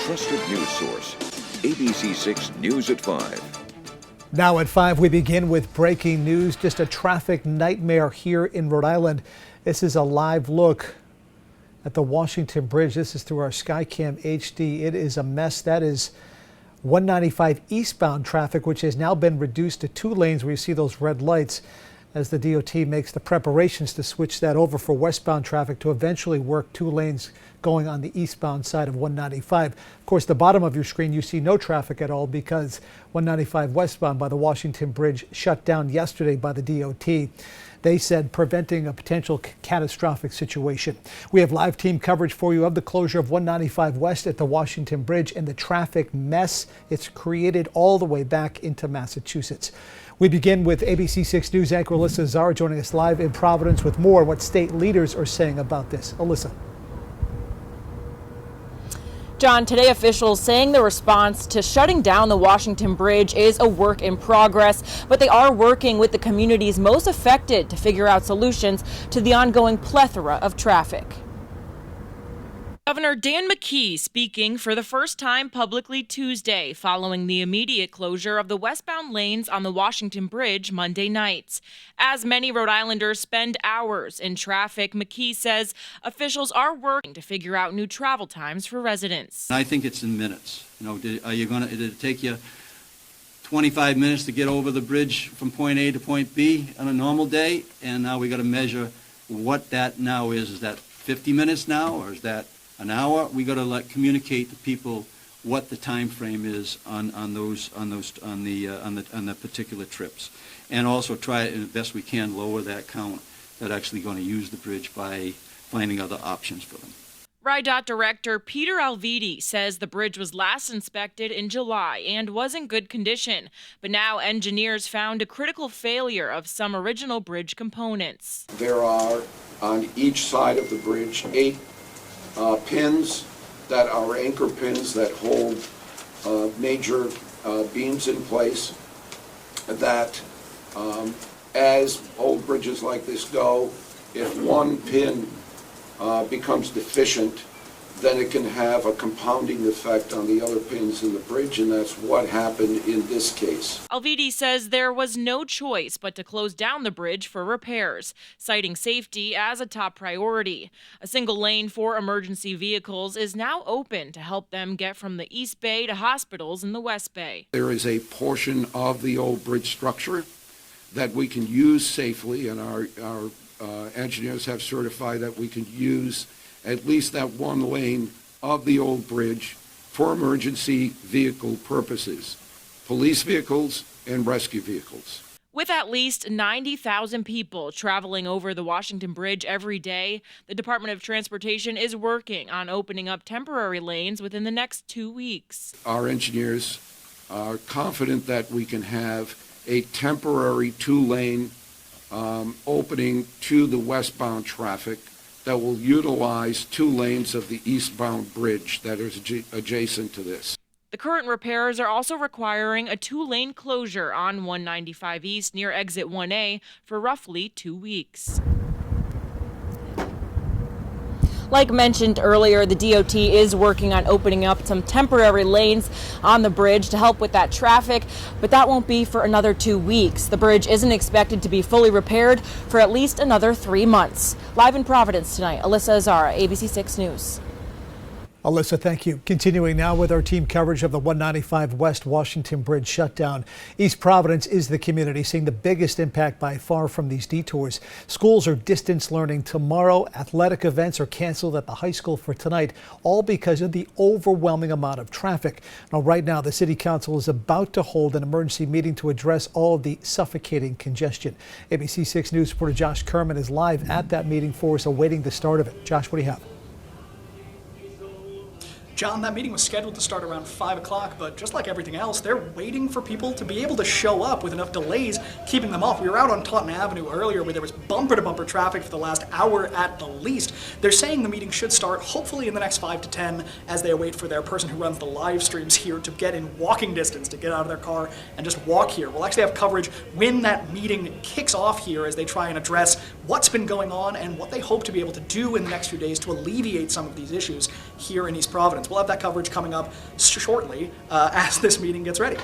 trusted news source. ABC6 News at 5. Now at 5, we begin with breaking news. Just a traffic nightmare here in Rhode Island. This is a live look at the Washington Bridge. This is through our Skycam HD. It is a mess. That is 195 eastbound traffic, which has now been reduced to 2 lanes where you see those red lights as the DOT makes the preparations to switch that over for westbound traffic to eventually work 2 lanes going on the eastbound side of 195. Of course, the bottom of your screen, you see no traffic at all because 195 westbound by the Washington Bridge shut down yesterday by the DOT. They said preventing a potential catastrophic situation. We have live team coverage for you of the closure of 195 West at the Washington Bridge and the traffic mess it's created all the way back into Massachusetts. We begin with ABC6 News anchor Alyssa Zara joining us live in Providence with more what state leaders are saying about this. Alyssa. John, today officials saying the response to shutting down the Washington Bridge is a work in progress, but they are working with the communities most affected to figure out solutions to the ongoing plethora of traffic. Governor Dan McKee speaking for the first time publicly Tuesday following the immediate closure of the westbound lanes on the Washington Bridge Monday nights. As many Rhode Islanders spend hours in traffic, McKee says officials are working to figure out new travel times for residents. I think it's in minutes. Did it take you 25 minutes to get over the bridge from point A to point B on a normal day? And now we got to measure what that now is. Is that 50 minutes now, or is that an hour? We got to communicate to people what the time frame is on the particular trips, and also try as best we can lower that count that actually going to use the bridge by finding other options for them. RIDOT Director Peter Alviti says the bridge was last inspected in July and was in good condition, but now engineers found a critical failure of some original bridge components. There are on each side of the bridge 8 pins that are anchor pins that hold major beams in place that as old bridges like this go, if one pin becomes deficient, then it can have a compounding effect on the other pins in the bridge, and that's what happened in this case. Alviti says there was no choice but to close down the bridge for repairs, citing safety as a top priority. A single lane for emergency vehicles is now open to help them get from the East Bay to hospitals in the West Bay. There is a portion of the old bridge structure that we can use safely, and our engineers have certified that we can use at least that one lane of the old bridge for emergency vehicle purposes, police vehicles and rescue vehicles. With at least 90,000 people traveling over the Washington Bridge every day, the Department of Transportation is working on opening up temporary lanes within the next 2 weeks. Our engineers are confident that we can have a temporary 2-lane opening to the westbound traffic that will utilize 2 lanes of the eastbound bridge that is adjacent to this. The current repairs are also requiring a 2-lane closure on 195 East near exit 1A for roughly 2 weeks. Like mentioned earlier, the DOT is working on opening up some temporary lanes on the bridge to help with that traffic, but that won't be for another 2 weeks. The bridge isn't expected to be fully repaired for at least another 3 months. Live in Providence tonight, Alyssa Azara, ABC6 News. Alyssa, thank you. Continuing now with our team coverage of the 195 West Washington Bridge shutdown. East Providence is the community seeing the biggest impact by far from these detours. Schools are distance learning tomorrow. Athletic events are canceled at the high school for tonight, all because of the overwhelming amount of traffic. Now, right now, the City Council is about to hold an emergency meeting to address all of the suffocating congestion. ABC6 News reporter Josh Kerman is live at that meeting for us, awaiting the start of it. Josh, what do you have? John, that meeting was scheduled to start around 5 o'clock, but just like everything else, they're waiting for people to be able to show up with enough delays keeping them off. We were out on Taunton Avenue earlier where there was bumper-to-bumper traffic for the last hour at the least. They're saying the meeting should start hopefully in the next 5 to 10 as they await for their person who runs the live streams here to get in walking distance, to get out of their car and just walk here. We'll actually have coverage when that meeting kicks off here as they try and address what's been going on and what they hope to be able to do in the next few days to alleviate some of these issues here in East Providence. We'll have that coverage coming up shortly as this meeting gets ready.